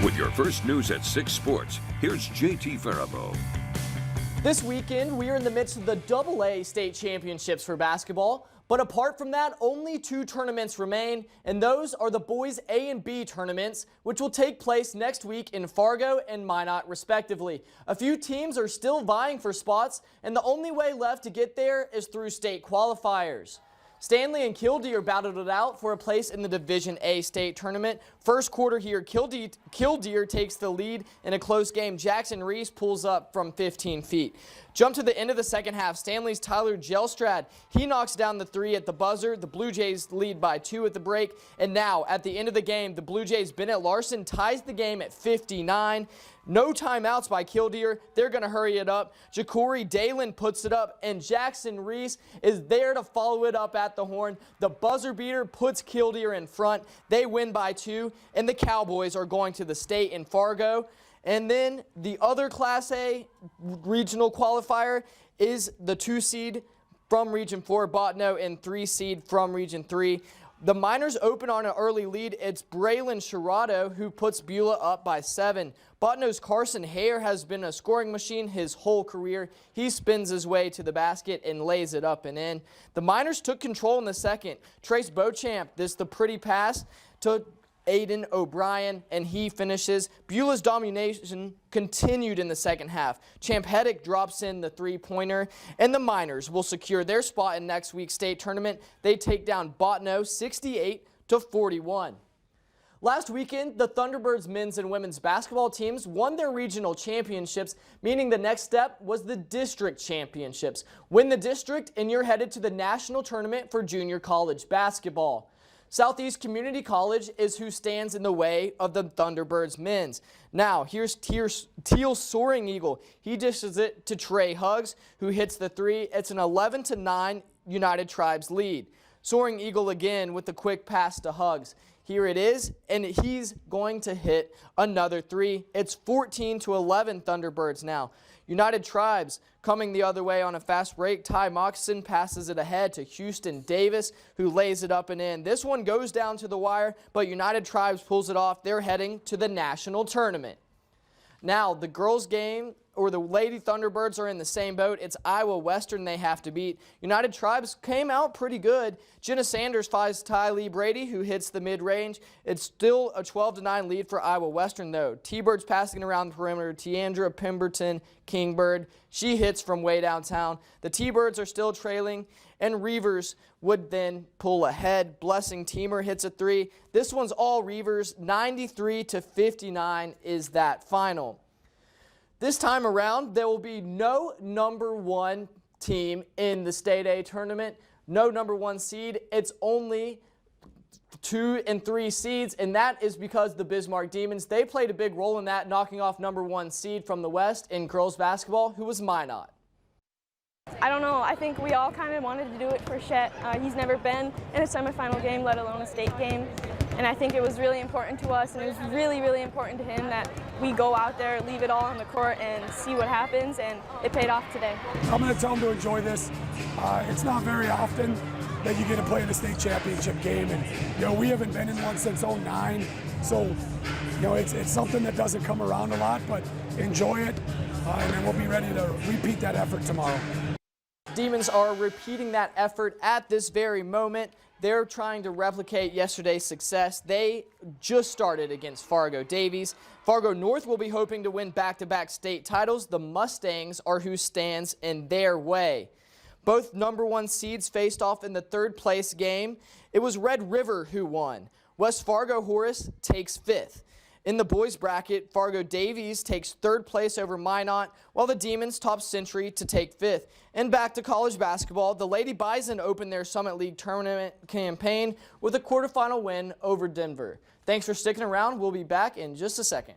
With your first news at 6 Sports, here's JT Faribault. This weekend, we are in the midst of the AA state championships for basketball. But apart from that, only 2 tournaments remain, and those are the boys A and B tournaments, which will take place next week in Fargo and Minot, respectively. A few teams are still vying for spots, and the only way left to get there is through state qualifiers. Stanley and Killdeer battled it out for a place in the Division A state tournament. First quarter here, Killdeer takes the lead in a close game. Jackson Reese pulls up from 15 feet. Jump to the end of the second half. Stanley's Tyler Gelstrad, he knocks down the 3 at the buzzer. The Blue Jays lead by 2 at the break. And now, at the end of the game, the Blue Jays' Bennett Larson ties the game at 59. No timeouts by Killdeer. They're going to hurry it up. Ja'Cory Dalen puts it up, and Jackson Reese is there to follow it up at the horn. The buzzer beater puts Killdeer in front. They win by 2, and the Cowboys are going to the state in Fargo. And then the other Class A regional qualifier is the 2 seed from Region 4, Bottineau, and 3 seed from Region 3. The Miners open on an early lead. It's Braylon Sherrado who puts Beulah up by 7. Bottineau's Carson Hare has been a scoring machine his whole career. He spins his way to the basket and lays it up and in. The Miners took control in the second. Trace Beauchamp, the pretty pass to Aiden O'Brien, and he finishes. Beulah's domination continued in the second half. Champ Heddick drops in the 3-pointer, and the Miners will secure their spot in next week's state tournament. They take down Bottineau 68-41. Last weekend, the Thunderbirds men's and women's basketball teams won their regional championships, meaning the next step was the district championships. Win the district, and you're headed to the national tournament for junior college basketball. Southeast Community College is who stands in the way of the Thunderbirds men's. Now, here's Teal Soaring Eagle. He dishes it to Trey Huggs, who hits the 3. It's an 11-9 United Tribes lead. Soaring Eagle again with the quick pass to Huggs. Here it is, and he's going to hit another 3. It's 14-11 Thunderbirds now. United Tribes coming the other way on a fast break. Ty Moxon passes it ahead to Houston Davis, who lays it up and in. This one goes down to the wire, but United Tribes pulls it off. They're heading to the national tournament. Now, the girls' game, or the Lady Thunderbirds, are in the same boat. It's Iowa Western they have to beat. United Tribes came out pretty good. Jenna Sanders finds Ty Lee Brady, who hits the mid-range. It's still a 12-9 lead for Iowa Western, though. T-Birds passing around the perimeter. Tiandra Pemberton Kingbird, she hits from way downtown. The T-Birds are still trailing, and Reavers would then pull ahead. Blessing Teamer hits a 3. This one's all Reavers. 93-59 is that final. This time around, there will be no number 1 team in the State A tournament, no number 1 seed. It's only 2 and 3 seeds, and that is because the Bismarck Demons, they played a big role in that, knocking off number 1 seed from the West in girls basketball, who was Minot. I don't know. I think we all kind of wanted to do it for Chet. He's never been in a semifinal game, let alone a state game. And I think it was really important to us, and it was really, really important to him that we go out there, leave it all on the court, and see what happens, and it paid off today. I'm going to tell him to enjoy this. It's not very often that you get to play in a state championship game, and we haven't been in one since '09, so it's something that doesn't come around a lot, but enjoy it, and then we'll be ready to repeat that effort tomorrow. Demons are repeating that effort at this very moment. They're trying to replicate yesterday's success. They just started against Fargo Davies. Fargo North will be hoping to win back-to-back state titles. The Mustangs are who stands in their way. Both number 1 seeds faced off in the 3rd place game. It was Red River who won. West Fargo Horace takes 5th. In the boys bracket, Fargo Davies takes 3rd place over Minot, while the Demons top Century to take 5th. And back to college basketball, the Lady Bison opened their Summit League tournament campaign with a quarterfinal win over Denver. Thanks for sticking around. We'll be back in just a second.